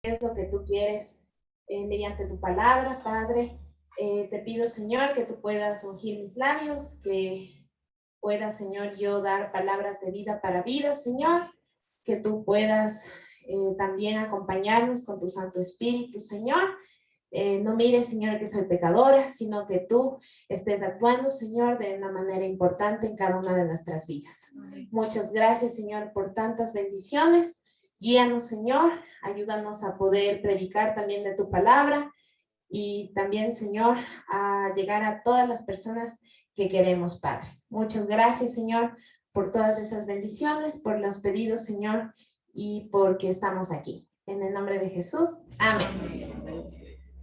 es lo que tú quieres mediante tu palabra, Padre. Te pido, Señor, que tú puedas ungir mis labios, que pueda, Señor, yo dar palabras de vida para vida, Señor, que tú puedas también acompañarnos con tu Santo Espíritu, Señor. No mires, Señor, que soy pecadora, sino que tú estés actuando, Señor, de una manera importante en cada una de nuestras vidas. Muchas gracias, Señor, por tantas bendiciones. Guíanos, Señor, ayúdanos a poder predicar también de tu palabra y también, Señor, a llegar a todas las personas que queremos, Padre. Muchas gracias, Señor, por todas esas bendiciones, por los pedidos, Señor, y porque estamos aquí. En el nombre de Jesús, amén.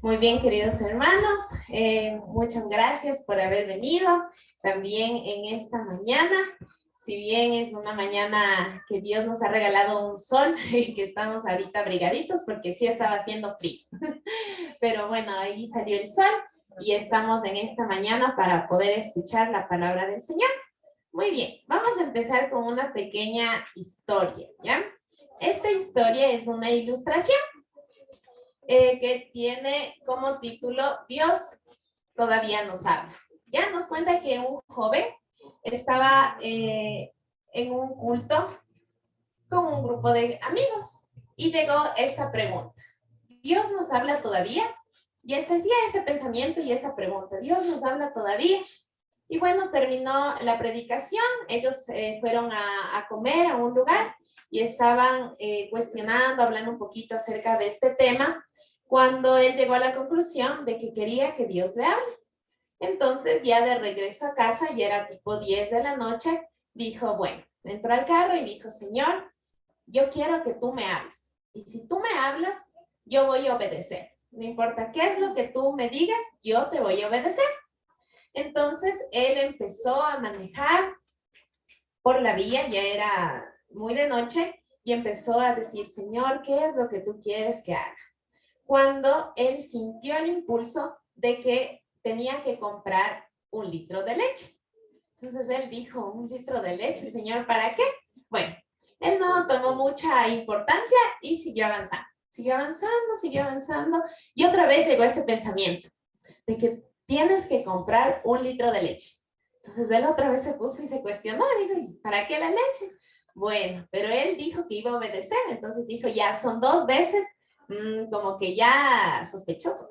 Muy bien, queridos hermanos, muchas gracias por haber venido también en esta mañana. Si bien es una mañana que Dios nos ha regalado un sol y que estamos ahorita abrigaditos porque sí estaba haciendo frío. Pero bueno, ahí salió el sol y estamos en esta mañana para poder escuchar la palabra del Señor. Muy bien, vamos a empezar con una pequeña historia, ¿ya? Esta historia es una ilustración que tiene como título Dios todavía nos habla. Ya nos cuenta que un joven estaba en un culto con un grupo de amigos y llegó esta pregunta. ¿Dios nos habla todavía? Y se hacía ese pensamiento y esa pregunta. ¿Dios nos habla todavía? Y bueno, terminó la predicación. Ellos fueron a comer a un lugar y estaban cuestionando, hablando un poquito acerca de este tema, cuando él llegó a la conclusión de que quería que Dios le hable. Entonces, ya de regreso a casa, ya era tipo 10 de la noche, dijo, bueno, entró al carro y dijo, Señor, yo quiero que tú me hables. Y si tú me hablas, yo voy a obedecer. No importa qué es lo que tú me digas, yo te voy a obedecer. Entonces, él empezó a manejar por la vía, ya era muy de noche, y empezó a decir, Señor, ¿qué es lo que tú quieres que haga? Cuando él sintió el impulso de que tenía que comprar 1 litro de leche. Entonces él dijo, 1 litro de leche, Señor, ¿para qué? Bueno, él no tomó mucha importancia y siguió avanzando. Siguió avanzando y otra vez llegó ese pensamiento de que tienes que comprar 1 litro de leche. Entonces él otra vez se puso y se cuestionó, dice, ¿para qué la leche? Bueno, pero él dijo que iba a obedecer, entonces dijo, ya son 2 veces, como que ya sospechoso.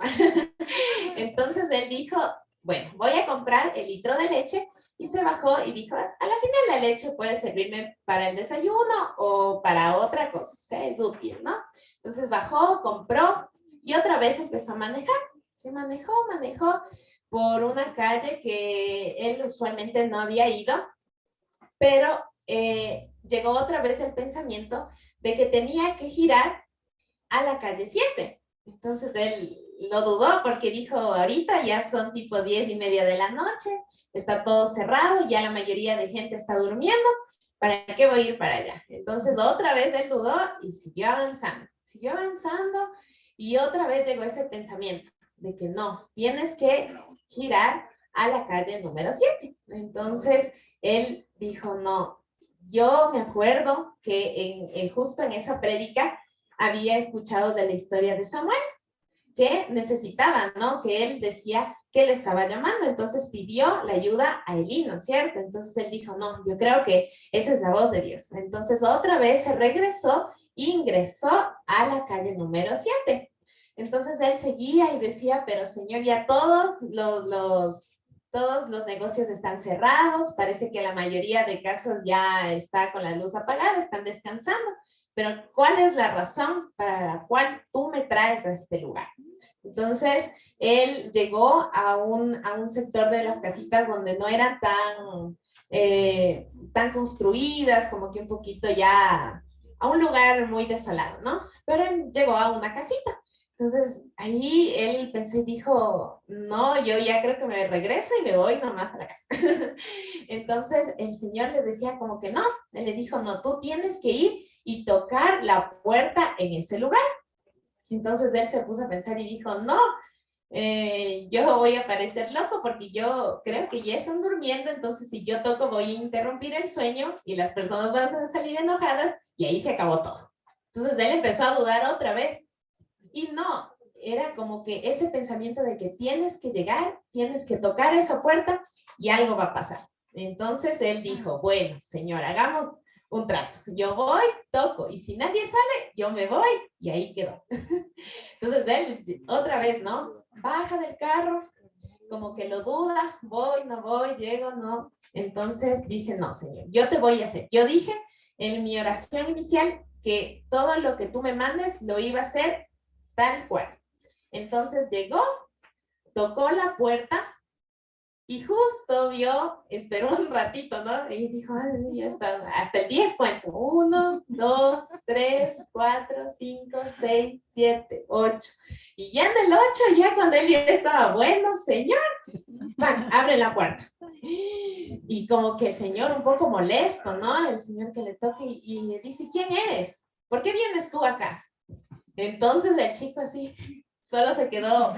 Entonces él dijo, bueno, voy a comprar el litro de leche y se bajó y dijo, a la final la leche puede servirme para el desayuno o para otra cosa, o sea, es útil, ¿no? Entonces bajó, compró y otra vez empezó a manejar. Se manejó por una calle que él usualmente no había ido, pero llegó otra vez el pensamiento de que tenía que girar a la calle 7. Entonces él lo dudó porque dijo, ahorita ya son tipo 10:30 de la noche, está todo cerrado, ya la mayoría de gente está durmiendo, ¿para qué voy a ir para allá? Entonces otra vez él dudó y siguió avanzando y otra vez llegó ese pensamiento de que no, tienes que girar a la calle número 7. Entonces él dijo, no, yo me acuerdo que justo en esa prédica había escuchado de la historia de Samuel, que necesitaba, ¿no? Que él decía que le estaba llamando, entonces pidió la ayuda a Elí, ¿no es cierto? Entonces él dijo, no, yo creo que esa es la voz de Dios. Entonces otra vez se regresó e ingresó a la calle número 7. Entonces él seguía y decía, pero Señor, ya todos los negocios están cerrados, parece que la mayoría de casas ya está con la luz apagada, están descansando, pero ¿cuál es la razón para la cual tú me traes a este lugar? Entonces, él llegó a un sector de las casitas donde no eran tan construidas, como que un poquito ya a un lugar muy desolado, ¿no? Pero él llegó a una casita. Entonces, ahí él pensó y dijo, no, yo ya creo que me regreso y me voy nomás a la casa. Entonces, el Señor le decía como que no, él le dijo, no, tú tienes que ir y tocar la puerta en ese lugar. Entonces él se puso a pensar y dijo, no, yo voy a parecer loco porque yo creo que ya están durmiendo, entonces si yo toco voy a interrumpir el sueño y las personas van a salir enojadas y ahí se acabó todo. Entonces él empezó a dudar otra vez Y no, era como que ese pensamiento de que tienes que llegar, tienes que tocar esa puerta y algo va a pasar. Entonces él dijo, bueno, señor, hagamos un trato. Yo voy, toco, y si nadie sale, yo me voy, y ahí quedó. Entonces él, otra vez, ¿no? Baja del carro, como que lo duda, voy, no voy, llego, no. Entonces dice, no, señor, yo te voy a hacer. Yo dije en mi oración inicial que todo lo que tú me mandes lo iba a hacer tal cual. Entonces llegó, tocó la puerta y justo vio, esperó un ratito, ¿no? Y dijo, ay, ya está, hasta el 10 cuento. 1, 2, 3, 4, 5, 6, 7, 8. Y ya en el 8, ya cuando él ya estaba, bueno, señor, van, abre la puerta. Y como que el señor un poco molesto, ¿no? El señor que le toque y le dice, ¿quién eres? ¿Por qué vienes tú acá? Entonces el chico así, solo se quedó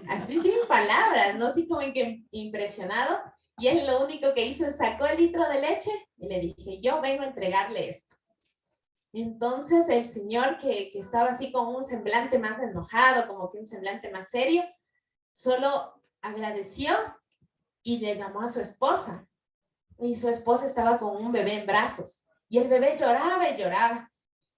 así sin palabras, ¿no? Así como que impresionado. Y él lo único que hizo es sacó el litro de leche y le dije, yo vengo a entregarle esto. Entonces el señor que estaba así con un semblante más enojado, como que un semblante más serio, solo agradeció y le llamó a su esposa. Y su esposa estaba con un bebé en brazos. Y el bebé lloraba y lloraba.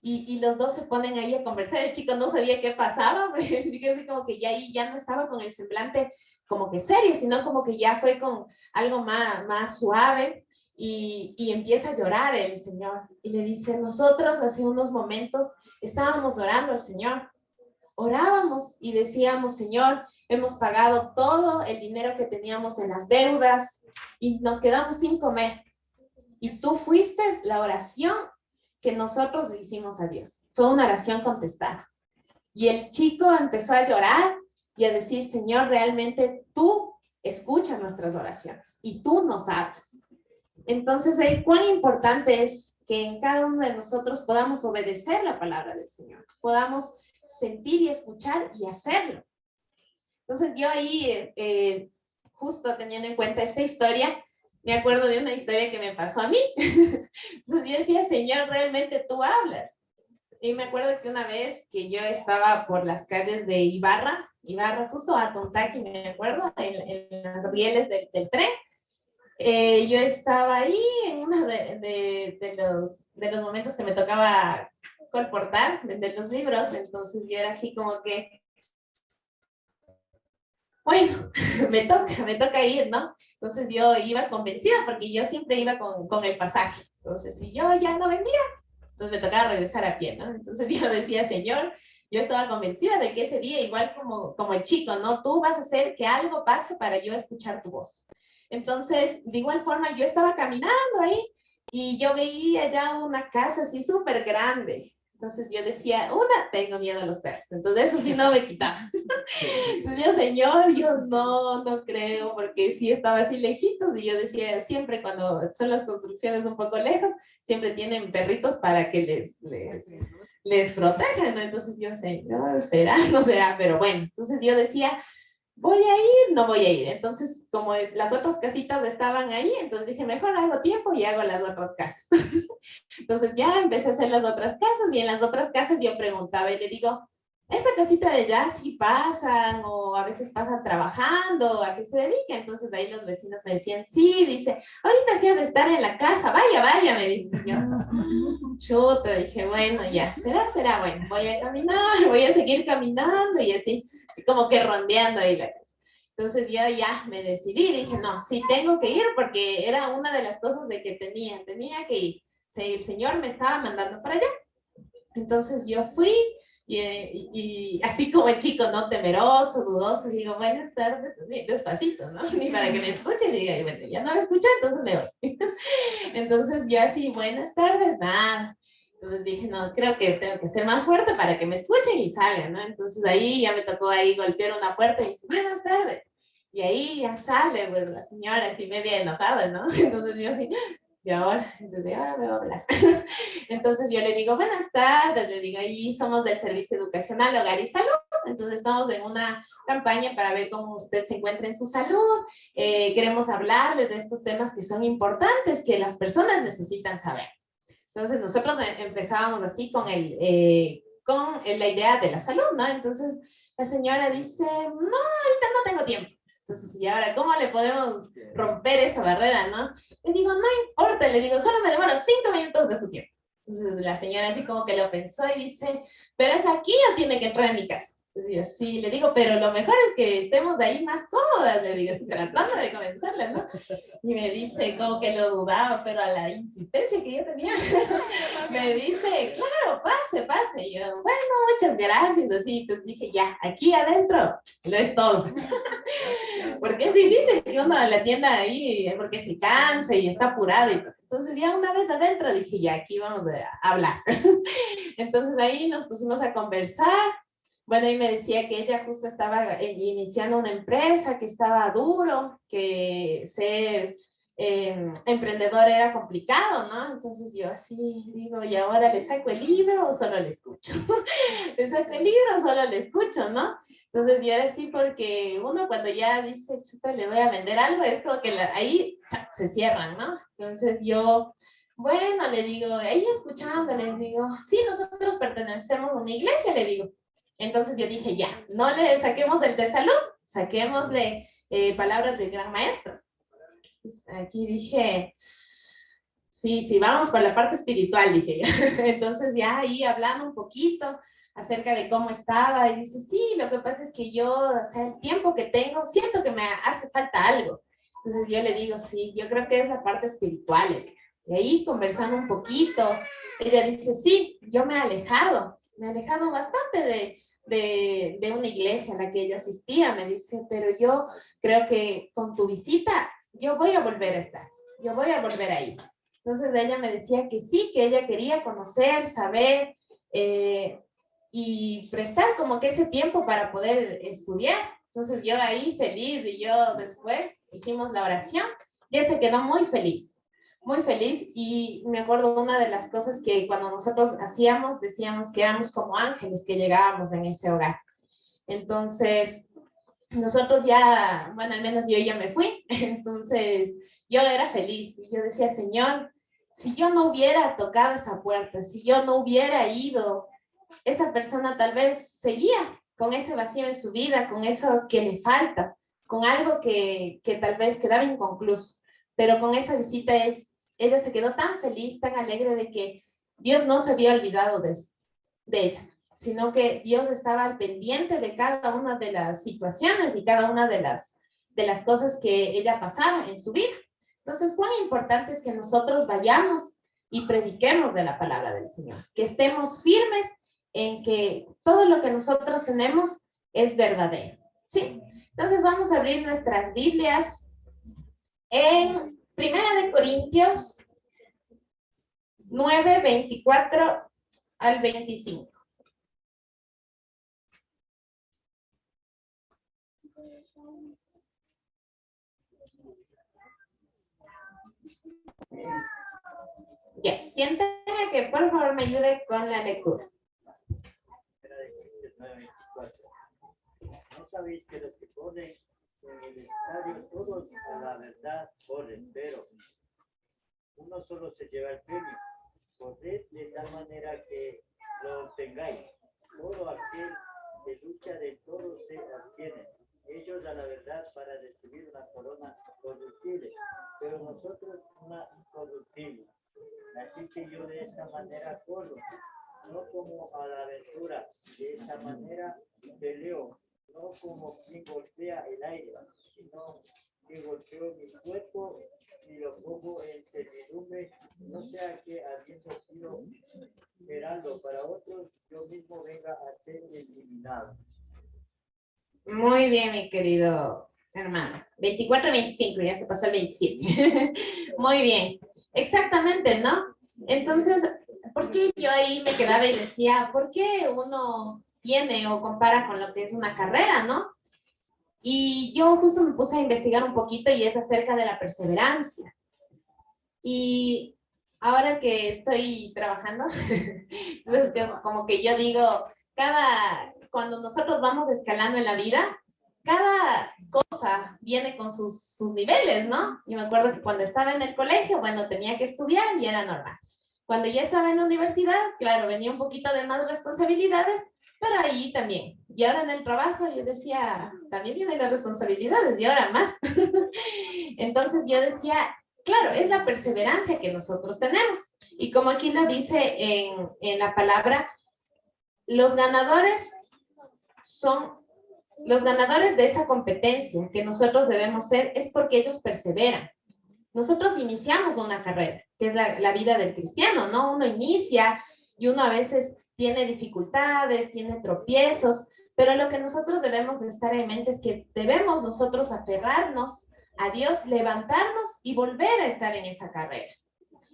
Y los dos se ponen ahí a conversar. El chico no sabía qué pasaba, así como que ya ahí ya no estaba con el semblante como que serio, sino como que ya fue con algo más suave. Y empieza a llorar el Señor. Y le dice, nosotros hace unos momentos estábamos orando al Señor. Orábamos y decíamos, Señor, hemos pagado todo el dinero que teníamos en las deudas y nos quedamos sin comer. Y tú fuiste la oración que nosotros le hicimos a Dios. Fue una oración contestada. Y el chico empezó a llorar y a decir, Señor, realmente tú escuchas nuestras oraciones y tú nos hablas. Entonces, cuán importante es que en cada uno de nosotros podamos obedecer la palabra del Señor, podamos sentir y escuchar y hacerlo. Entonces, yo ahí, justo teniendo en cuenta esta historia, me acuerdo de una historia que me pasó a mí. Entonces yo decía, Señor, realmente tú hablas. Y me acuerdo que una vez que yo estaba por las calles de Ibarra, justo a Tontaki, me acuerdo, en las rieles del tren, yo estaba ahí en uno de los momentos que me tocaba colportar, vender los libros, entonces yo era así como que, bueno, me toca ir, ¿no? Entonces yo iba convencida porque yo siempre iba con el pasaje. Entonces, si yo ya no vendía, entonces me tocaba regresar a pie, ¿no? Entonces yo decía, Señor, yo estaba convencida de que ese día, igual como el chico, ¿no? Tú vas a hacer que algo pase para yo escuchar tu voz. Entonces, de igual forma, yo estaba caminando ahí y yo veía ya una casa así súper grande. Entonces yo decía, tengo miedo a los perros. Entonces eso sí no me quitaba. Entonces yo, Señor, yo no creo, porque sí estaba así lejitos y yo decía, siempre cuando son las construcciones un poco lejos, siempre tienen perritos para que les protejan, ¿no? Entonces yo, Señor, ¿será? No será, pero bueno, entonces yo decía, ¿voy a ir? No voy a ir. Entonces, como las otras casitas estaban ahí, entonces dije, mejor hago tiempo y hago las otras casas. Entonces ya empecé a hacer las otras casas y en las otras casas yo preguntaba y le digo, ¿esta casita de allá sí pasan o a veces pasan trabajando? ¿A qué se dedica? Entonces ahí los vecinos me decían, sí, dice, ahorita sí ha de estar en la casa, vaya, me dice yo. Chuta, dije, bueno, ya, será, bueno, voy a caminar, voy a seguir caminando y así como que rondeando ahí la casa. Entonces yo ya me decidí, dije, no, sí tengo que ir porque era una de las cosas de que tenía que ir. El Señor me estaba mandando para allá. Entonces yo fui y así como el chico, ¿no? Temeroso, dudoso, digo, buenas tardes, despacito, ¿no? Ni para que me escuchen, y diga, bueno, ya no me escucha, entonces me voy. Entonces yo así, buenas tardes, nada. Entonces dije, no, creo que tengo que ser más fuerte para que me escuchen y salgan, ¿no? Entonces ahí ya me tocó ahí golpear una puerta y dice, buenas tardes. Y ahí ya sale, pues, la señora así media enojada, ¿no? Entonces yo así, y ahora, entonces ahora me voy a hablar. Entonces yo le digo, buenas tardes, le digo, ahí somos del Servicio Educacional Hogar y Salud, entonces estamos en una campaña para ver cómo usted se encuentra en su salud, queremos hablarle de estos temas que son importantes, que las personas necesitan saber. Entonces nosotros empezábamos así con la idea de la salud, ¿no? Entonces la señora dice, no, ahorita no tengo tiempo. Entonces, ¿y ahora cómo le podemos romper esa barrera, no? Le digo, no importa, le digo, solo me demoro 5 minutos de su tiempo. Entonces la señora así como que lo pensó y dice, ¿pero es aquí o tiene que entrar en mi casa? Entonces yo sí, le digo, pero lo mejor es que estemos de ahí más cómodas, le digo, tratando de convencerla, ¿no? Y me dice, como que lo dudaba, pero a la insistencia que yo tenía, me dice, claro, pase. Y yo, bueno, muchas gracias, así. Entonces dije, ya, aquí adentro, lo es todo. Porque es difícil que uno la atienda ahí, porque se cansa y está apurado. Y todo. Entonces ya una vez adentro dije, ya, aquí vamos a hablar. Entonces ahí nos pusimos a conversar. Bueno, y me decía que ella justo estaba iniciando una empresa, que estaba duro, que ser emprendedor era complicado, ¿no? Entonces yo así digo, ¿y ahora le saco el libro o solo le escucho? ¿Le saco el libro o solo le escucho, no? Entonces yo era así porque uno cuando ya dice, chuta, le voy a vender algo, es como que ahí se cierran, ¿no? Entonces yo... Bueno, le digo, ella escuchando, le digo, sí, nosotros pertenecemos a una iglesia, le digo. Entonces yo dije, ya, no le saquemos del de salud, saquémosle palabras del gran maestro. Pues aquí dije, sí, vamos por la parte espiritual, dije yo. Entonces ya ahí hablando un poquito acerca de cómo estaba y dice, sí, lo que pasa es que yo, o sea, el tiempo que tengo, siento que me hace falta algo. Entonces yo le digo, sí, yo creo que es la parte espiritual. Y ahí conversando un poquito, ella dice, sí, yo me he alejado bastante de una iglesia a la que ella asistía, me dice, pero yo creo que con tu visita yo voy a volver a estar, yo voy a volver ahí. Entonces ella me decía que sí, que ella quería conocer, saber y prestar como que ese tiempo para poder estudiar. Entonces yo ahí feliz y yo después hicimos la oración, ella se quedó muy feliz y me acuerdo una de las cosas que cuando nosotros hacíamos, decíamos que éramos como ángeles que llegábamos en ese hogar. Entonces, nosotros ya, bueno, al menos yo ya me fui, entonces yo era feliz. Yo decía, Señor, si yo no hubiera tocado esa puerta, si yo no hubiera ido, esa persona tal vez seguía con ese vacío en su vida, con eso que le falta, con algo que tal vez quedaba inconcluso. Pero con esa visita, ella se quedó tan feliz, tan alegre de que Dios no se había olvidado de ella, sino que Dios estaba al pendiente de cada una de las situaciones y cada una de las cosas que ella pasaba en su vida. Entonces, cuán importante es que nosotros vayamos y prediquemos de la palabra del Señor, que estemos firmes en que todo lo que nosotros tenemos es verdadero. ¿Sí? Entonces, vamos a abrir nuestras Biblias en 1 Corintios 9, 24 al 25. Ya, quien tenga que por favor me ayude con la lectura. ¿No sabéis que los que corren en el estadio todos a la verdad corren, pero uno solo se lleva el premio? Corred de tal manera que lo obtengáis. Todo aquel que lucha de todo se abstiene. Ellos a la verdad para recibir una corona corruptible, pero nosotros una incorruptible. Así que yo de esta manera corro, no como a la aventura, de esta manera peleo, no como quien golpea el aire, sino que golpeo mi cuerpo y lo pongo en servidumbre, no sea que habiendo sido heraldo para otros, yo mismo venga a ser eliminado. Muy bien, mi querido hermano. 24 y 25, ya se pasó el 27. Muy bien. Exactamente, ¿no? Entonces, ¿por qué yo ahí me quedaba y decía, ¿por qué uno tiene o compara con lo que es una carrera, ¿no? Y yo justo me puse a investigar un poquito y es acerca de la perseverancia. Y ahora que estoy trabajando, entonces como que yo digo, cuando nosotros vamos escalando en la vida, cada cosa viene con sus niveles, ¿no? Yo me acuerdo que cuando estaba en el colegio, bueno, tenía que estudiar y era normal. Cuando ya estaba en la universidad, claro, venía un poquito de más responsabilidades, pero ahí también. Y ahora en el trabajo yo decía, también vienen las responsabilidades y ahora más. Entonces yo decía, claro, es la perseverancia que nosotros tenemos. Y como aquí lo dice en la palabra, los ganadores de esta competencia que nosotros debemos ser es porque ellos perseveran. Nosotros iniciamos una carrera, que es la vida del cristiano, ¿no? Uno inicia y uno a veces tiene dificultades, tiene tropiezos, pero lo que nosotros debemos de estar en mente es que debemos nosotros aferrarnos a Dios, levantarnos y volver a estar en esa carrera.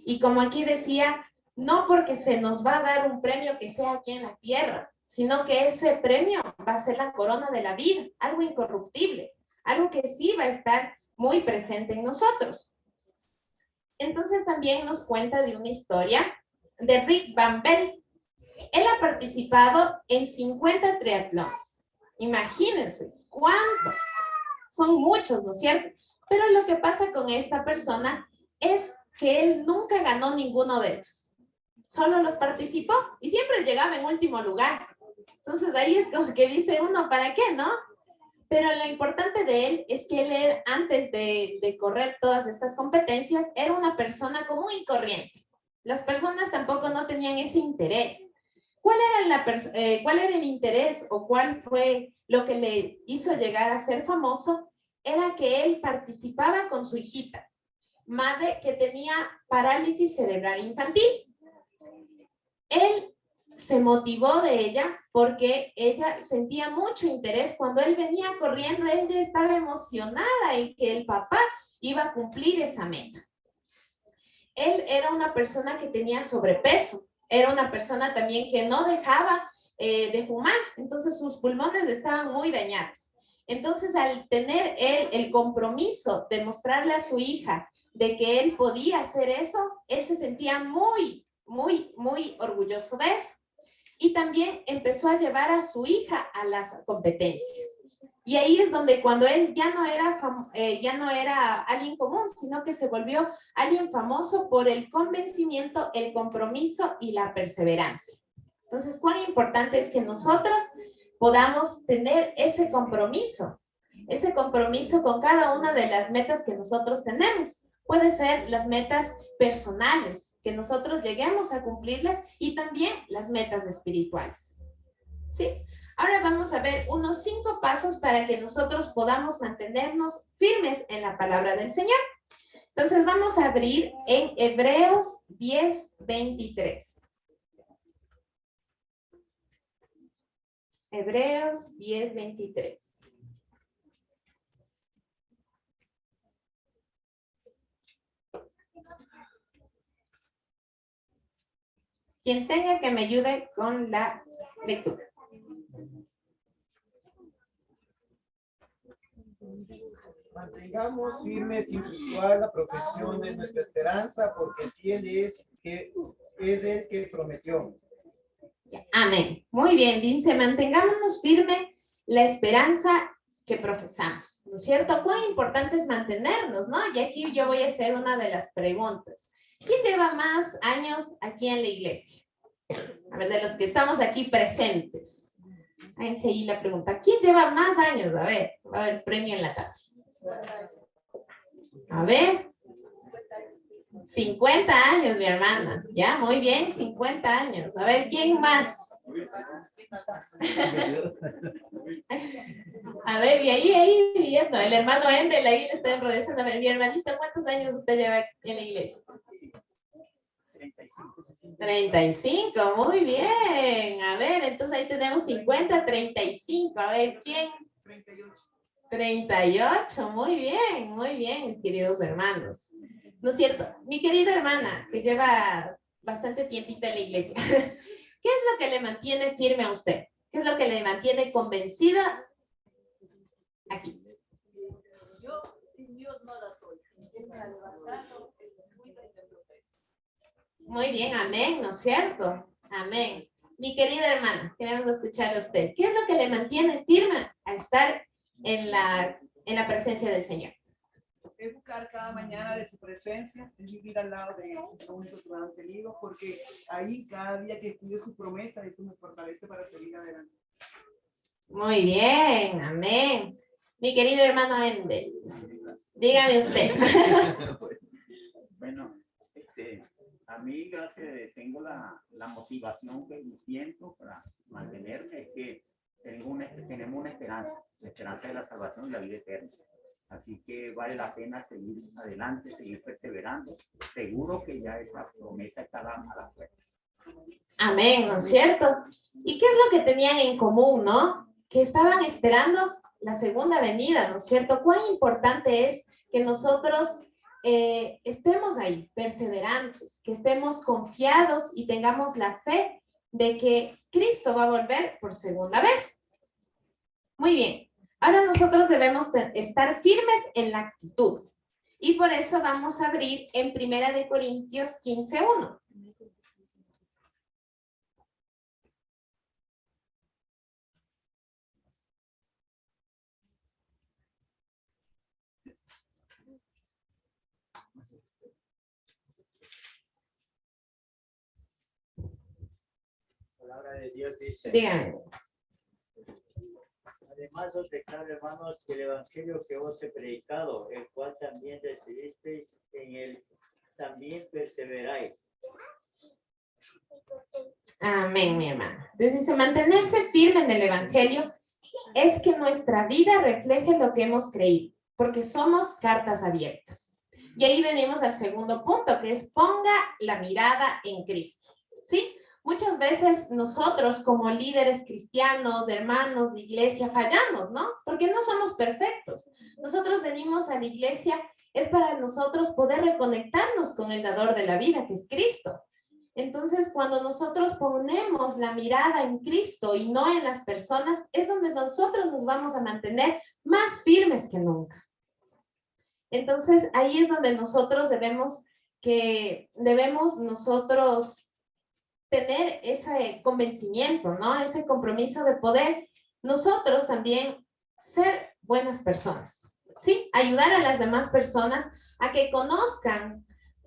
Y como aquí decía, no porque se nos va a dar un premio que sea aquí en la tierra, sino que ese premio va a ser la corona de la vida, algo incorruptible, algo que sí va a estar muy presente en nosotros. Entonces también nos cuenta de una historia de Rick Van Bell. Él ha participado en 50 triatlones. Imagínense, ¿cuántos? Son muchos, ¿no es cierto? Pero lo que pasa con esta persona es que él nunca ganó ninguno de ellos. Solo los participó y siempre llegaba en último lugar. Entonces ahí es como que dice uno, ¿para qué, no? Pero lo importante de él es que él, antes de correr todas estas competencias, era una persona común y corriente. Las personas tampoco no tenían ese interés. ¿Cuál era el interés o cuál fue lo que le hizo llegar a ser famoso? Era que él participaba con su hijita, madre que tenía parálisis cerebral infantil. Él se motivó de ella porque ella sentía mucho interés. Cuando él venía corriendo, ella estaba emocionada en que el papá iba a cumplir esa meta. Él era una persona que tenía sobrepeso, era una persona también que no dejaba de fumar, entonces sus pulmones estaban muy dañados. Entonces, al tener él el compromiso de mostrarle a su hija de que él podía hacer eso, él se sentía muy orgulloso de eso. Y también empezó a llevar a su hija a las competencias. Y ahí es donde cuando él ya no era alguien común, sino que se volvió alguien famoso por el convencimiento, el compromiso y la perseverancia. Entonces, cuán importante es que nosotros podamos tener ese compromiso con cada una de las metas que nosotros tenemos. Puede ser las metas personales, que nosotros lleguemos a cumplirlas, y también las metas espirituales. ¿Sí? Ahora vamos a ver unos 5 pasos para que nosotros podamos mantenernos firmes en la palabra del Señor. Entonces vamos a abrir en Hebreos 10:23. Hebreos 10:23. Quien tenga que me ayude con la lectura. Mantengamos firme sin fluctuar la profesión de nuestra esperanza, porque fiel es el que prometió. Amén. Muy bien, dice, mantengámonos firme la esperanza que profesamos, ¿no es cierto? Cuán importante es mantenernos, ¿no? Y aquí yo voy a hacer una de las preguntas. ¿Quién lleva más años aquí en la iglesia? A ver, de los que estamos aquí presentes. Háganse ahí la pregunta. ¿Quién lleva más años? A ver, va a haber premio en la tarde. A ver. 50 años, mi hermana. Ya, muy bien, 50 años. A ver, ¿quién más? A ver, y ahí viendo, el hermano Endel ahí le está enrollando. A ver, mi hermanito, ¿cuántos años usted lleva en la iglesia? 35, muy bien. A ver, entonces ahí tenemos 50, 35. A ver, ¿quién? 38, muy bien, mis queridos hermanos. ¿No es cierto? Mi querida hermana, que lleva bastante tiempito en la iglesia, ¿qué es lo que le mantiene firme a usted? ¿Qué es lo que le mantiene convencida aquí? Yo sin Dios no la soy. Muy bien, amén, ¿no es cierto? Amén. Mi querida hermana, queremos escuchar a usted. ¿Qué es lo que le mantiene firme a estar en la presencia del Señor? es buscar cada mañana de su presencia, es vivir al lado de él, lo único que me han tenido, porque ahí cada día que estudio sus promesas, eso me fortalece para seguir adelante. Muy bien, amén. Mi querido hermano Endel, dígame usted. Bueno, a mí, gracias, tengo la motivación que siento para mantenerme, es que tenemos una esperanza, la esperanza de la salvación y la vida eterna. Así que vale la pena seguir adelante, seguir perseverando. Seguro que ya esa promesa está a la puerta. Amén, ¿no es cierto? ¿Y qué es lo que tenían en común, no? Que estaban esperando la segunda venida, ¿no es cierto? Cuán importante es que nosotros estemos ahí, perseverantes, que estemos confiados y tengamos la fe de que Cristo va a volver por segunda vez. Muy bien. Ahora nosotros debemos estar firmes en la actitud. Y por eso vamos a abrir en 1 Corintios 15:1. La palabra de Dios dice. Díganme. Además os declaro, hermanos, que el evangelio que os he predicado, el cual también recibisteis, en él también perseveráis. Amén, mi hermana. Entonces dice, mantenerse firme en el evangelio es que nuestra vida refleje lo que hemos creído, porque somos cartas abiertas. Y ahí venimos al segundo punto, que es ponga la mirada en Cristo, ¿sí? Muchas veces nosotros como líderes cristianos, hermanos de iglesia, fallamos, ¿no? Porque no somos perfectos. Nosotros venimos a la iglesia, es para nosotros poder reconectarnos con el dador de la vida, que es Cristo. Entonces, cuando nosotros ponemos la mirada en Cristo y no en las personas, es donde nosotros nos vamos a mantener más firmes que nunca. Entonces, ahí es donde nosotros debemos nosotros tener ese convencimiento, ¿no? Ese compromiso de poder nosotros también ser buenas personas, ¿sí? Ayudar a las demás personas a que conozcan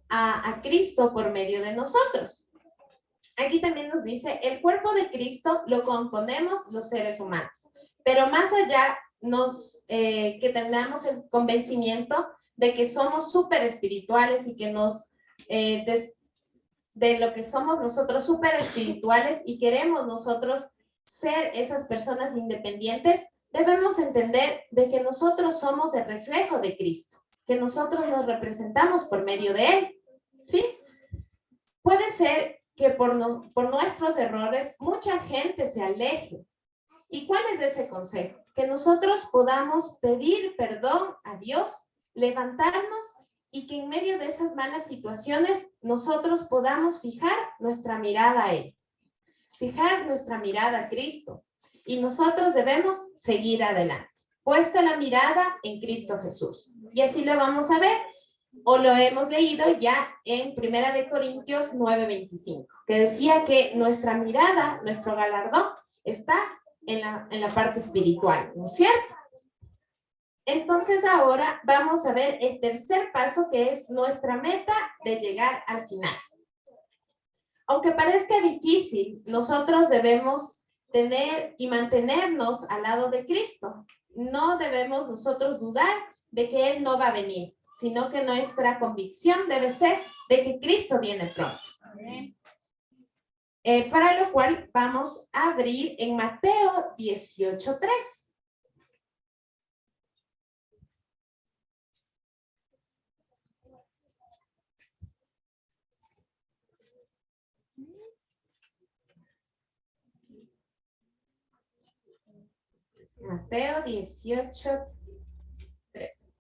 a Cristo por medio de nosotros. Aquí también nos dice, el cuerpo de Cristo lo componemos los seres humanos, pero más allá que tengamos el convencimiento de que somos súper espirituales y que de lo que somos nosotros súper espirituales y queremos nosotros ser esas personas independientes, debemos entender de que nosotros somos el reflejo de Cristo, que nosotros nos representamos por medio de Él, ¿sí? Puede ser que por nuestros errores mucha gente se aleje. ¿Y cuál es ese consejo? Que nosotros podamos pedir perdón a Dios, levantarnos y que en medio de esas malas situaciones nosotros podamos fijar nuestra mirada a Él, fijar nuestra mirada a Cristo y nosotros debemos seguir adelante, puesta la mirada en Cristo Jesús. Y así lo vamos a ver, o lo hemos leído ya en 1 Corintios 9:25, que decía que nuestra mirada, nuestro galardón está en la parte espiritual, ¿no es cierto? Entonces ahora vamos a ver el tercer paso, que es nuestra meta de llegar al final. Aunque parezca difícil, nosotros debemos tener y mantenernos al lado de Cristo. No debemos nosotros dudar de que Él no va a venir, sino que nuestra convicción debe ser de que Cristo viene pronto. Para lo cual vamos a abrir en Mateo 18:3. Mateo 18:3.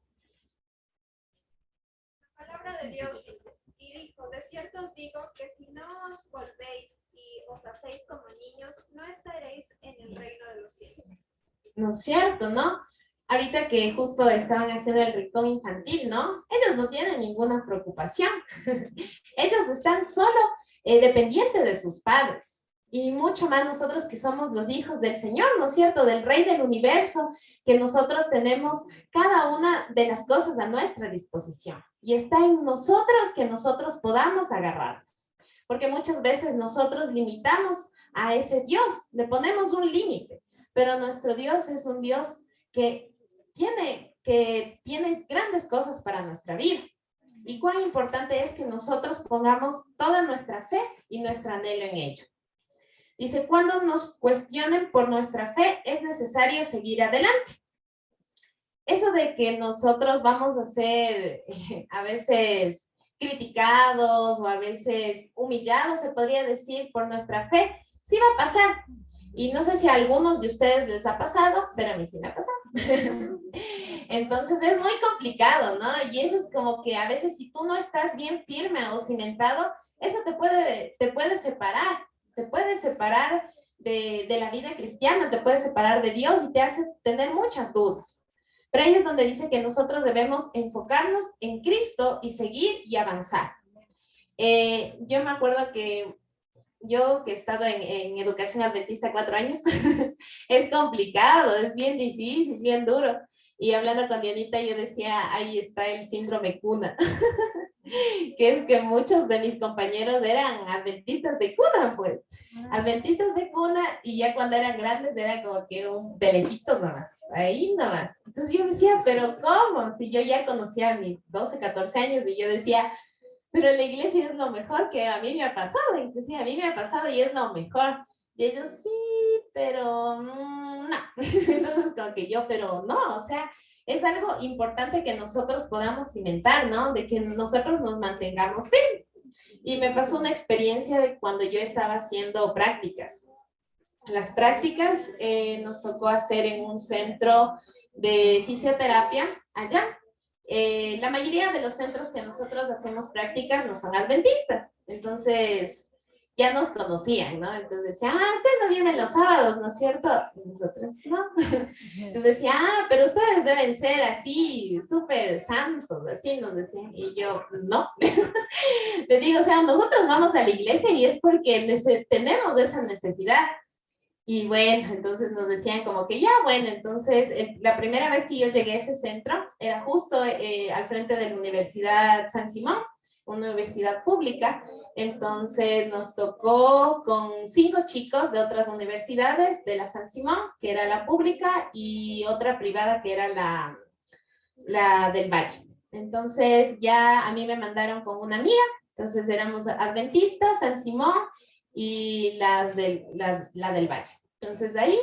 La palabra de Dios dice, y dijo, de cierto os digo que si no os volvéis y os hacéis como niños, no estaréis en el reino de los cielos. ¿No es cierto, no? Ahorita que justo estaban haciendo el rincón infantil, ¿no? Ellos no tienen ninguna preocupación. Ellos están solo dependientes de sus padres. Y mucho más nosotros que somos los hijos del Señor, ¿no es cierto? Del Rey del universo, que nosotros tenemos cada una de las cosas a nuestra disposición. Y está en nosotros que nosotros podamos agarrarnos. Porque muchas veces nosotros limitamos a ese Dios, le ponemos un límite. Pero nuestro Dios es un Dios que tiene grandes cosas para nuestra vida. Y cuán importante es que nosotros pongamos toda nuestra fe y nuestro anhelo en ello. Dice, cuando nos cuestionen por nuestra fe, es necesario seguir adelante. Eso de que nosotros vamos a ser a veces criticados o a veces humillados, se podría decir, por nuestra fe, sí va a pasar. Y no sé si a algunos de ustedes les ha pasado, pero a mí sí me ha pasado. Entonces es muy complicado, ¿no? Y eso es como que a veces si tú no estás bien firme o cimentado, eso te puede separar. Te puede separar de la vida cristiana, te puede separar de Dios y te hace tener muchas dudas. Pero ahí es donde dice que nosotros debemos enfocarnos en Cristo y seguir y avanzar. Yo me acuerdo que yo que he estado en educación adventista 4 años, es complicado, es bien difícil, bien duro. Y hablando con Dianita, yo decía, ahí está el síndrome cuna. Que es que muchos de mis compañeros eran adventistas de cuna, pues. Adventistas de cuna, y ya cuando eran grandes era como que de lejitos nomás, ahí nomás. Entonces yo decía, pero ¿cómo? Si yo ya conocía a mis 12, 14 años y yo decía, pero la iglesia es lo mejor que a mí me ha pasado, inclusive a mí me ha pasado y es lo mejor. Y ellos, sí, pero no. Entonces como que yo, pero no, o sea, es algo importante que nosotros podamos cimentar, ¿no? De que nosotros nos mantengamos firmes. Y me pasó una experiencia de cuando yo estaba haciendo prácticas. Las prácticas nos tocó hacer en un centro de fisioterapia allá. La mayoría de los centros que nosotros hacemos prácticas no son adventistas. Entonces, ya nos conocían, ¿no? Entonces decía, usted no viene los sábados, ¿no es cierto? Y nosotros, no. Entonces decía, pero ustedes deben ser así, súper santos, así nos decían. Y yo, no. Le digo, o sea, nosotros vamos a la iglesia y es porque tenemos esa necesidad. Y bueno, entonces nos decían como que ya, bueno, entonces la primera vez que yo llegué a ese centro era justo al frente de la Universidad San Simón, una universidad pública. Entonces nos tocó con 5 chicos de otras universidades, de la San Simón, que era la pública, y otra privada que era la del Valle. Entonces ya a mí me mandaron con una amiga, entonces éramos adventistas, San Simón y la del Valle. Entonces ahí,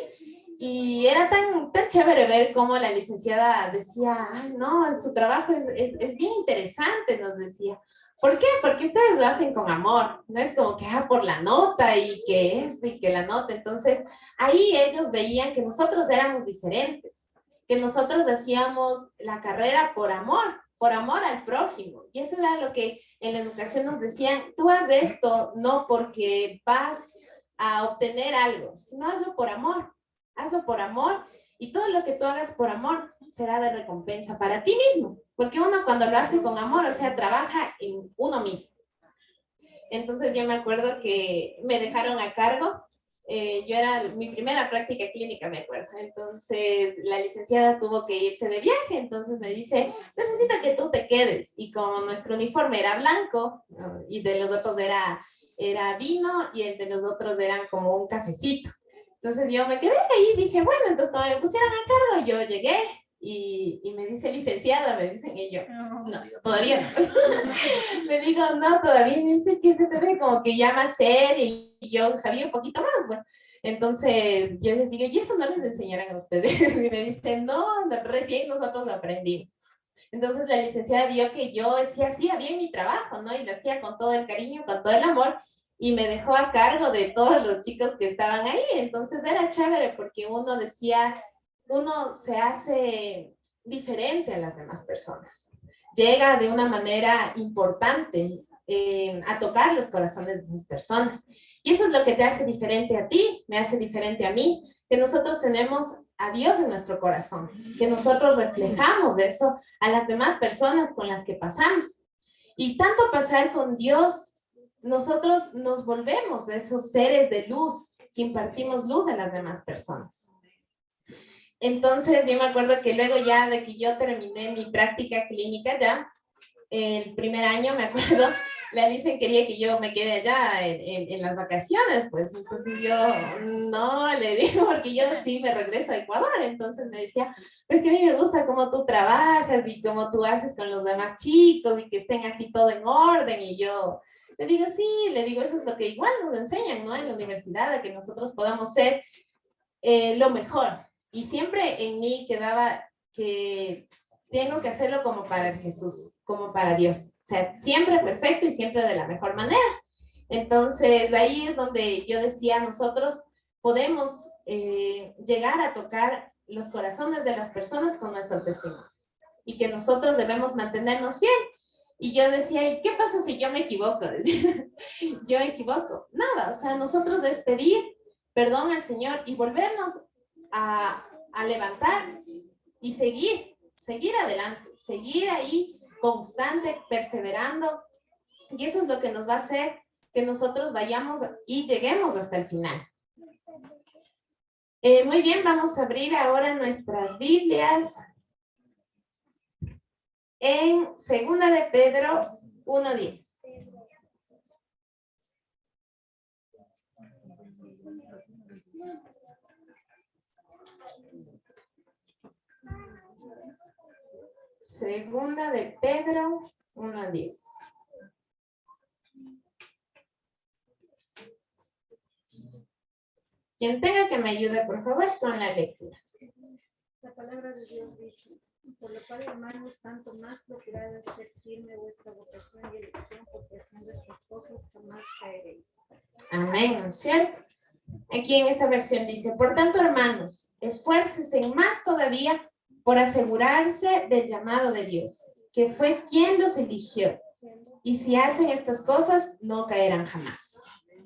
y era tan chévere ver cómo la licenciada decía, ay no, su trabajo es bien interesante, nos decía. ¿Por qué? Porque ustedes lo hacen con amor, no es como que, por la nota y que esto y que la nota. Entonces, ahí ellos veían que nosotros éramos diferentes, que nosotros hacíamos la carrera por amor al prójimo. Y eso era lo que en la educación nos decían, tú haz esto no porque vas a obtener algo, sino hazlo por amor y todo lo que tú hagas por amor será de recompensa para ti mismo, porque uno cuando lo hace con amor, o sea, trabaja en uno mismo. Entonces yo me acuerdo que me dejaron a cargo, yo era mi primera práctica clínica, me acuerdo, entonces la licenciada tuvo que irse de viaje, entonces me dice, necesito que tú te quedes, y como nuestro uniforme era blanco, y de los otros era vino, y el de los otros eran como un cafecito. Entonces yo me quedé ahí y dije, bueno, entonces cuando me pusieron a cargo, yo llegué y me dice licenciada, me dicen, y yo, no, todavía no. Le digo, no, todavía, y me dice, es que se te ve como que ya más seria, y yo sabía un poquito más, bueno. Entonces yo les digo, ¿y eso no les enseñaron a ustedes? Y me dicen, no, recién nosotros lo aprendimos. Entonces la licenciada vio que yo hacía bien mi trabajo, ¿no? Y lo hacía con todo el cariño, con todo el amor, y me dejó a cargo de todos los chicos que estaban ahí. Entonces era chévere porque uno decía, uno se hace diferente a las demás personas. Llega de una manera importante a tocar los corazones de las personas. Y eso es lo que te hace diferente a ti, me hace diferente a mí, que nosotros tenemos a Dios en nuestro corazón, que nosotros reflejamos de eso a las demás personas con las que pasamos. Y tanto pasar con Dios nosotros nos volvemos esos seres de luz que impartimos luz a las demás personas. Entonces, yo me acuerdo que luego ya de que yo terminé mi práctica clínica ya, el primer año, me acuerdo, la Alicia quería que yo me quede allá en las vacaciones, pues. Entonces yo no le digo, porque yo sí me regreso a Ecuador. Entonces me decía, pues que a mí me gusta cómo tú trabajas y cómo tú haces con los demás chicos y que estén así todo en orden. Y yo le digo, sí, le digo, eso es lo que igual nos enseñan, ¿no? En la universidad, a que nosotros podamos ser lo mejor. Y siempre en mí quedaba que tengo que hacerlo como para Jesús, como para Dios. O sea, siempre perfecto y siempre de la mejor manera. Entonces, ahí es donde yo decía, nosotros podemos llegar a tocar los corazones de las personas con nuestro testimonio. Y que nosotros debemos mantenernos fiel. Y yo decía, ¿y qué pasa si yo me equivoco? Yo me equivoco. Nada, o sea, nosotros es pedir perdón al Señor y volvernos a levantar y seguir adelante, seguir ahí constante, perseverando, y eso es lo que nos va a hacer que nosotros vayamos y lleguemos hasta el final. Muy bien, vamos a abrir ahora nuestras Biblias en 2 de Pedro 1:10. Segunda de Pedro 1:10. Quien tenga que me ayude, por favor, con la lectura. La palabra de Dios dice, por lo cual, hermanos, tanto más procurad hacer firme vuestra vocación y elección, porque haciendo estas cosas jamás caeréis. Amén, ¿no es cierto? Aquí en esta versión dice, por tanto, hermanos, esfuércense más todavía por asegurarse del llamado de Dios, que fue quien los eligió. Y si hacen estas cosas, no caerán jamás.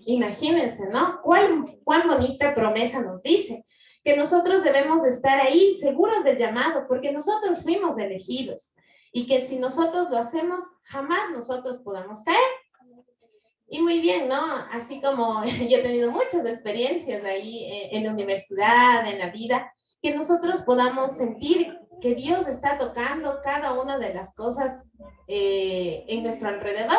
Imagínense, ¿no? Cuán bonita promesa nos dice, que nosotros debemos estar ahí seguros del llamado, porque nosotros fuimos elegidos, y que si nosotros lo hacemos, jamás nosotros podamos caer. Y muy bien, ¿no? Así como yo he tenido muchas experiencias ahí en la universidad, en la vida, que nosotros podamos sentir que Dios está tocando cada una de las cosas en nuestro alrededor.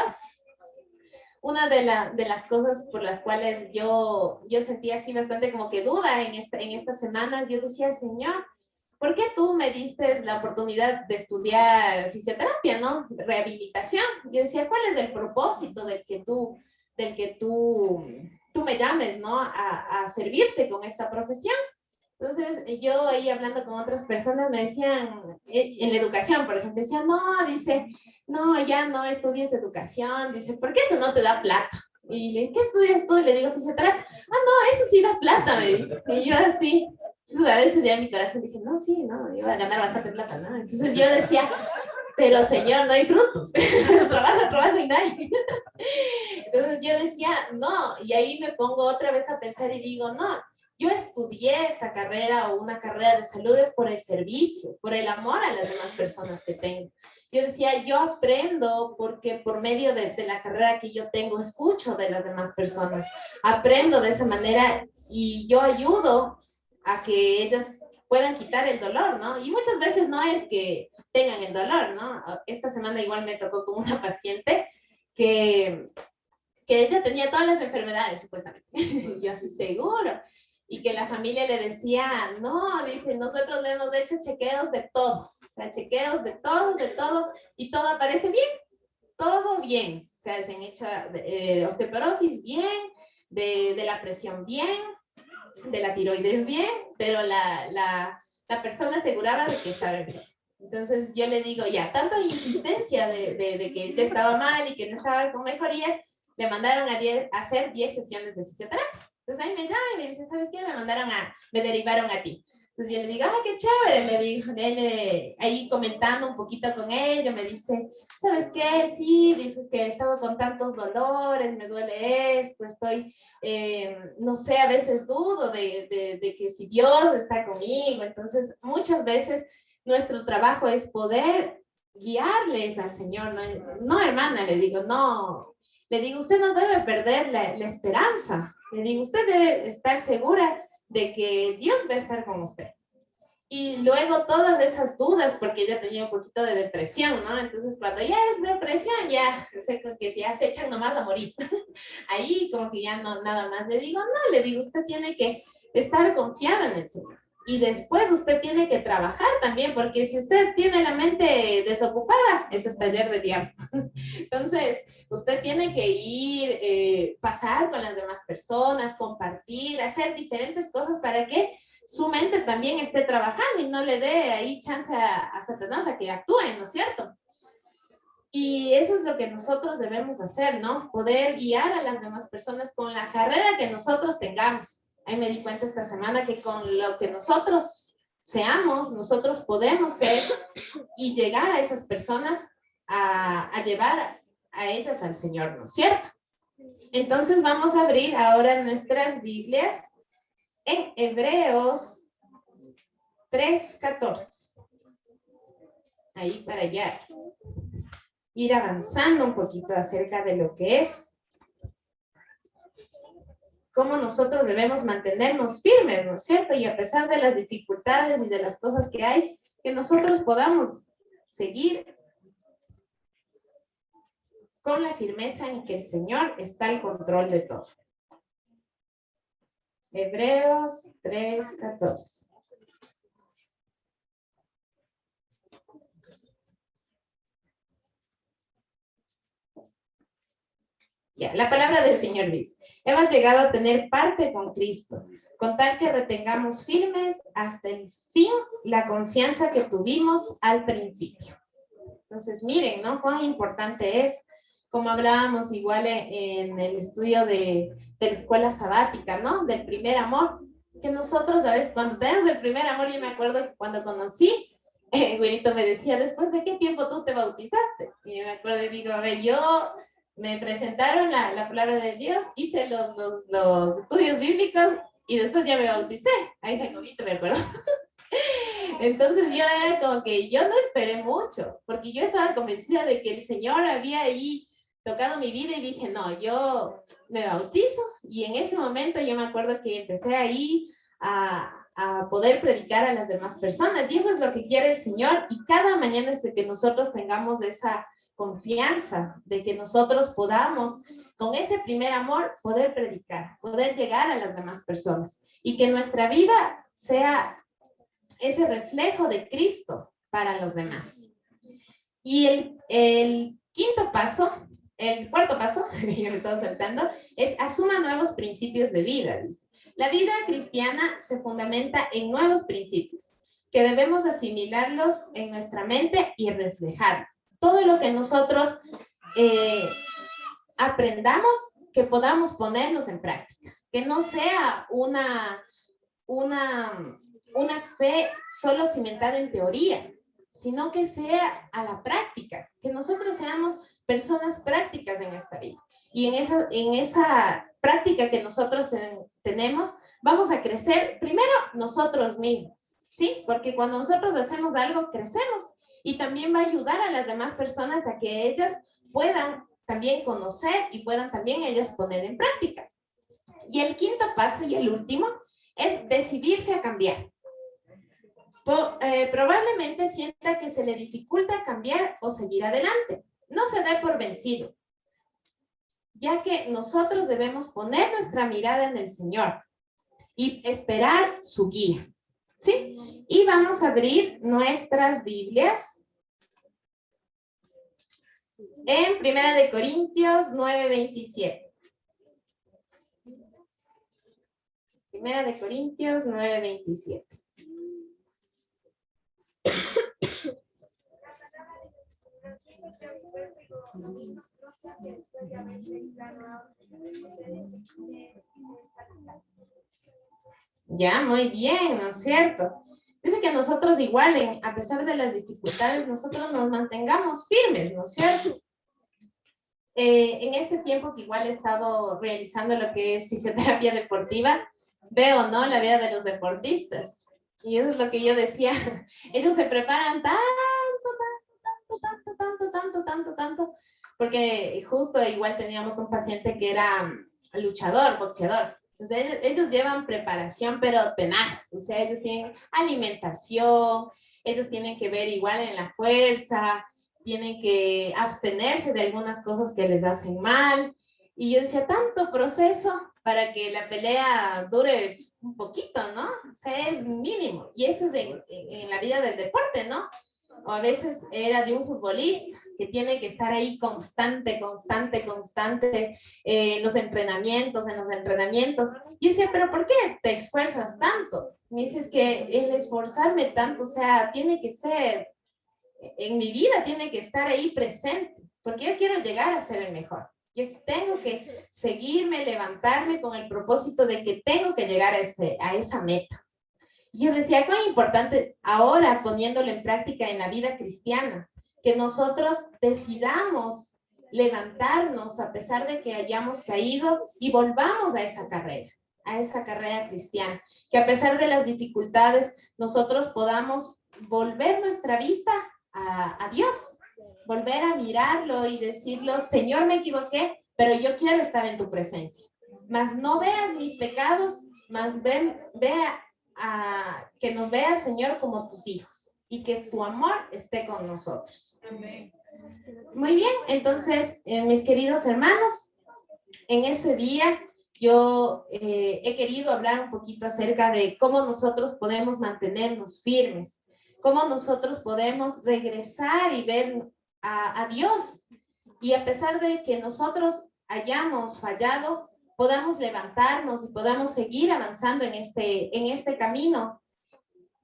Una de las cosas por las cuales yo sentía así bastante como que duda en estas semanas, yo decía, Señor, ¿por qué tú me diste la oportunidad de estudiar fisioterapia, ¿no? Rehabilitación. Yo decía, ¿cuál es el propósito del que tú me llames, ¿no? A servirte con esta profesión. Entonces, yo ahí hablando con otras personas me decían, en la educación, por ejemplo, decían, no, dice, no, ya no estudies educación, dice, ¿por qué eso no te da plata? Y le digo, ¿qué estudias tú? Y le digo, fisioterapia. Ah, no, eso sí da plata, me dice. Y yo así, entonces a veces ya en mi corazón dije, no, sí, no, yo voy a ganar bastante plata, ¿no? Entonces yo decía, pero Señor, no hay frutos, trabaja y no hay. Entonces yo decía, no, y ahí me pongo otra vez a pensar y digo, no, yo estudié esta carrera o una carrera de salud es por el servicio, por el amor a las demás personas que tengo. Yo decía, yo aprendo porque por medio de la carrera que yo tengo, escucho de las demás personas, aprendo de esa manera y yo ayudo a que ellas puedan quitar el dolor, ¿no? Y muchas veces no es que tengan el dolor, ¿no? Esta semana igual me tocó con una paciente que ella tenía todas las enfermedades, supuestamente. Yo así, seguro. Y que la familia le decía, no, dice, nosotros le hemos hecho chequeos de todo. O sea, chequeos de todo, y todo aparece bien. Todo bien. O sea, se han hecho osteoporosis bien, de la presión bien, de la tiroides bien, pero la persona aseguraba de que estaba enferma. Entonces yo le digo, ya, tanto la insistencia de que ya estaba mal y que no estaba con mejorías, le mandaron a hacer 10 sesiones de fisioterapia. Entonces ahí me llama y me dice, ¿sabes qué? Me derivaron a ti. Entonces yo le digo, ¡ay, qué chévere! Le digo, ahí comentando un poquito con ella, me dice, ¿sabes qué? Sí, dices que he estado con tantos dolores, me duele esto, estoy, no sé, a veces dudo de que si Dios está conmigo. Entonces, muchas veces nuestro trabajo es poder guiarles al Señor. No, hermana, le digo, no, Le digo, usted no debe perder la esperanza. Le digo, usted debe estar segura de que Dios va a estar con usted. Y luego todas esas dudas, porque ella tenía un poquito de depresión, ¿no? Entonces cuando ya es depresión, ya, sé que ya se echan nomás a morir. Ahí como que ya no, nada más. Le digo, no, le digo, usted tiene que estar confiada en el Señor. Y después usted tiene que trabajar también, porque si usted tiene la mente desocupada, eso es taller de diablo. Entonces, usted tiene que ir, pasar con las demás personas, compartir, hacer diferentes cosas para que su mente también esté trabajando y no le dé ahí chance a Satanás a que actúe, ¿no es cierto? Y eso es lo que nosotros debemos hacer, ¿no? Poder guiar a las demás personas con la carrera que nosotros tengamos. Ahí me di cuenta esta semana que con lo que nosotros seamos, nosotros podemos ser y llegar a esas personas a llevar a ellas al Señor, ¿no es cierto? Entonces vamos a abrir ahora nuestras Biblias en Hebreos 3:14. Ahí para allá. Ir avanzando un poquito acerca de lo que es cómo nosotros debemos mantenernos firmes, ¿no es cierto? Y a pesar de las dificultades y de las cosas que hay, que nosotros podamos seguir con la firmeza en que el Señor está al control de todo. Hebreos 3:14. Ya, la palabra del Señor dice, hemos llegado a tener parte con Cristo, con tal que retengamos firmes hasta el fin la confianza que tuvimos al principio. Entonces, miren, ¿no? Cuán importante es, como hablábamos igual en el estudio de la escuela sabática, ¿no? Del primer amor, que nosotros, ¿sabes? Cuando tenemos el primer amor, yo me acuerdo que cuando conocí, Güerito me decía, ¿después de qué tiempo tú te bautizaste? Y yo me acuerdo y digo, a ver, yo me presentaron la palabra de Dios, hice los estudios bíblicos y después ya me bauticé. Ahí Jacobito me acuerdo. Entonces yo era como que yo no esperé mucho, porque yo estaba convencida de que el Señor había ahí tocado mi vida y dije, no, yo me bautizo. Y en ese momento yo me acuerdo que empecé ahí a poder predicar a las demás personas. Y eso es lo que quiere el Señor. Y cada mañana es de que nosotros tengamos esa confianza, de que nosotros podamos, con ese primer amor, poder predicar, poder llegar a las demás personas. Y que nuestra vida sea ese reflejo de Cristo para los demás. Y el cuarto paso, yo me estaba saltando, es asuma nuevos principios de vida. Dice. La vida cristiana se fundamenta en nuevos principios, que debemos asimilarlos en nuestra mente y reflejar. Todo lo que nosotros aprendamos, que podamos ponerlos en práctica. Que no sea una fe solo cimentada en teoría, sino que sea a la práctica, que nosotros seamos personas prácticas en esta vida. Y en esa práctica que nosotros tenemos, vamos a crecer primero nosotros mismos, ¿sí? Porque cuando nosotros hacemos algo, crecemos y también va a ayudar a las demás personas a que ellas puedan también conocer y puedan también ellas poner en práctica. Y el quinto paso y el último es decidirse a cambiar. Probablemente sienta que se le dificulta cambiar o seguir adelante. No se dé por vencido, ya que nosotros debemos poner nuestra mirada en el Señor y esperar su guía. ¿Sí? Y vamos a abrir nuestras Biblias en 1 Corintios 9:27. 1 Corintios 9:27. Ya, muy bien, ¿no es cierto? Dice que nosotros igual, a pesar de las dificultades, nosotros nos mantengamos firmes, ¿no es cierto? En este tiempo que igual he estado realizando lo que es fisioterapia deportiva, veo, ¿no? La vida de los deportistas. Y eso es lo que yo decía. Ellos se preparan tanto, porque justo igual teníamos un paciente que era luchador, boxeador. Entonces ellos llevan preparación, pero tenaz. O sea, ellos tienen alimentación, ellos tienen que ver igual en la fuerza, tienen que abstenerse de algunas cosas que les hacen mal. Y yo decía, tanto proceso para que la pelea dure un poquito, ¿no? O sea, es mínimo. Y eso es en la vida del deporte, ¿no? O a veces era de un futbolista que tiene que estar ahí constante, en los entrenamientos. Y yo decía, ¿pero por qué te esfuerzas tanto? Me dice, es que el esforzarme tanto, o sea, tiene que ser, en mi vida tiene que estar ahí presente, porque yo quiero llegar a ser el mejor. Yo tengo que seguirme, levantarme con el propósito de que tengo que llegar a esa meta. Y yo decía, cuán importante ahora poniéndolo en práctica en la vida cristiana, que nosotros decidamos levantarnos a pesar de que hayamos caído y volvamos a esa carrera cristiana, que a pesar de las dificultades nosotros podamos volver nuestra vista a Dios, volver a mirarlo y decirlo, Señor, me equivoqué, pero yo quiero estar en tu presencia. Mas no veas mis pecados, mas que nos veas, Señor, como tus hijos y que tu amor esté con nosotros. Amén. Muy bien, entonces, mis queridos hermanos, en este día yo he querido hablar un poquito acerca de cómo nosotros podemos mantenernos firmes, cómo nosotros podemos regresar y ver a Dios. Y a pesar de que nosotros hayamos fallado, podamos levantarnos y podamos seguir avanzando en este camino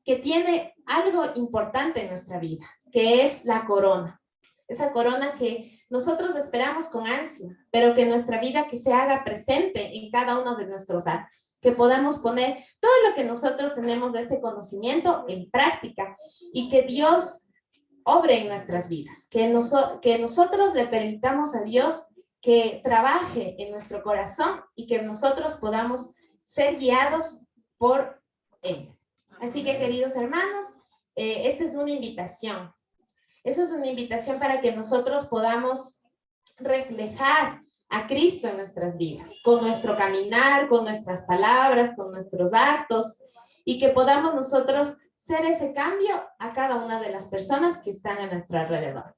que tiene algo importante en nuestra vida, que es la corona. Esa corona que nosotros esperamos con ansia, pero que en nuestra vida que se haga presente en cada uno de nuestros actos, que podamos poner todo lo que nosotros tenemos de este conocimiento en práctica y que Dios obre en nuestras vidas, que nosotros le permitamos a Dios que trabaje en nuestro corazón y que nosotros podamos ser guiados por Él. Así que, queridos hermanos, esta es una invitación. Eso es una invitación para que nosotros podamos reflejar a Cristo en nuestras vidas, con nuestro caminar, con nuestras palabras, con nuestros actos, y que podamos nosotros ser ese cambio a cada una de las personas que están a nuestro alrededor.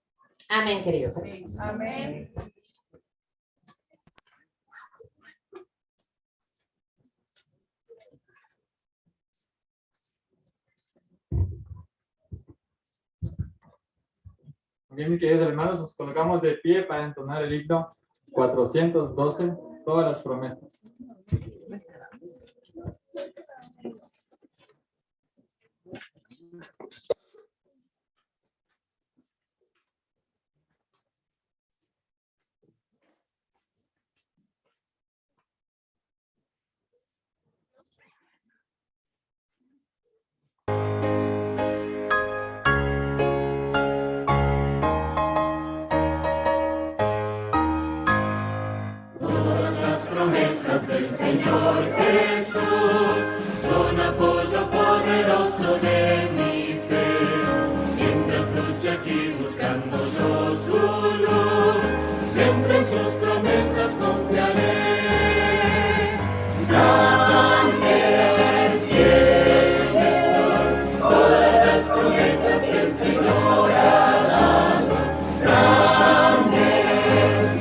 Amén, queridos hermanos. Amén. Bien, mis queridos hermanos, nos colocamos de pie para entonar el himno 412, todas las promesas. Del Señor Jesús son apoyo poderoso de mi fe. Mientras luche aquí buscando yo su luz, siempre en sus promesas confiaré. Grandes, fieles, todas las promesas que el Señor ha dado. Grandes,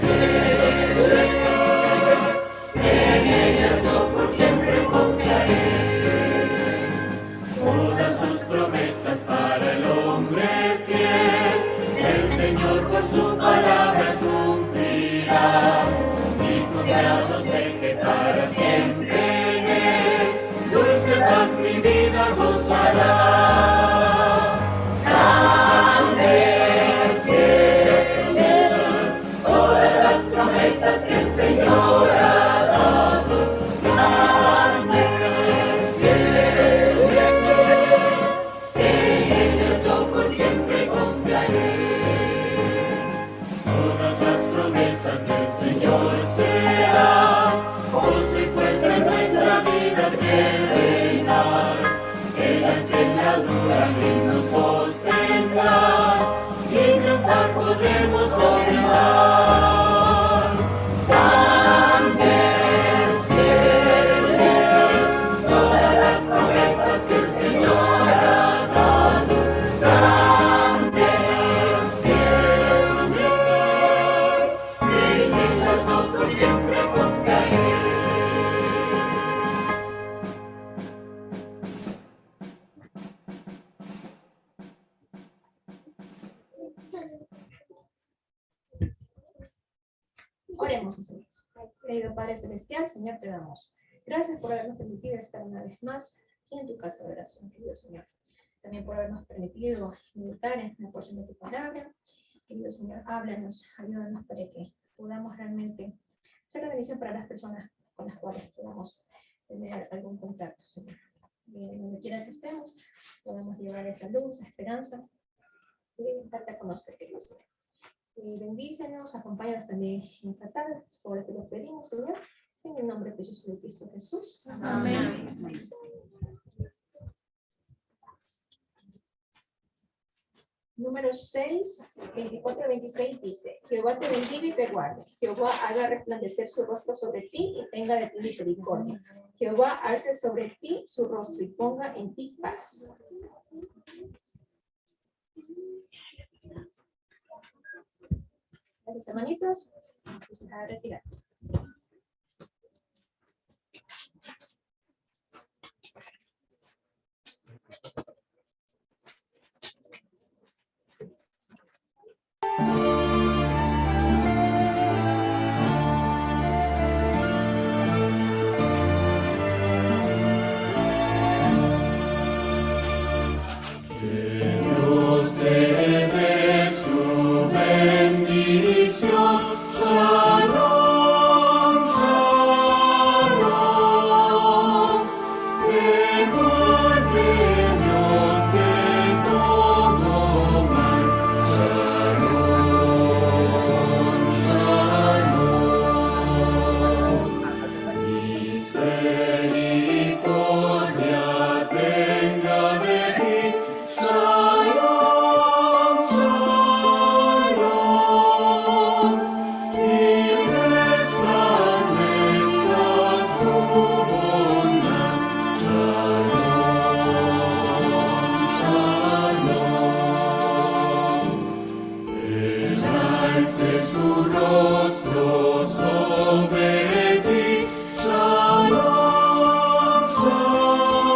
fieles, en ellas yo por siempre confiaré. Todas sus promesas para el hombre fiel, el Señor por su palabra cumplirá. Y confiado sé que para siempre en Él, dulce paz mi vida gozará. Grandes, fieles, todas las promesas que el Señor ha dado. Grandes, fieles, en ellas yo por siempre confiaré. Todas las promesas del Señor serán gozo y fuerza en nuestra vida que reinar. Ellas en la dura ley nos sostendrán y triunfar podremos ordenar. Oremos, mis amigos. Querido Padre Celestial, Señor, te damos gracias por habernos permitido estar una vez más aquí en tu casa de oración, querido Señor. También por habernos permitido meditar en la porción de tu palabra. Querido Señor, háblanos, ayúdanos para que podamos realmente ser la bendición para las personas con las cuales podamos tener algún contacto, Señor. Donde quiera que estemos, podamos llevar esa luz, esa esperanza y darte a conocer, querido Señor. Bendícenos, acompáñanos también en esta tarde, por lo que los pedimos, Señor, en el nombre precioso de Cristo Jesús. Amén. Número 6, 24-26 dice: Jehová te bendiga y te guarde. Jehová haga resplandecer su rostro sobre ti y tenga de ti misericordia. Jehová alce sobre ti su rostro y ponga en ti paz. Gracias, hermanitos. Vamos a retirarnos. Dios te dé su bendición. Shalom, shalom. Te guarde Dios de todo mal. Shalom, shalom. Misericordia tenga de ti. Shalom, shalom, y resplandezca su bondad. Shalom, shalom. Él alce su rostro sobre ti. Shalom, shalom.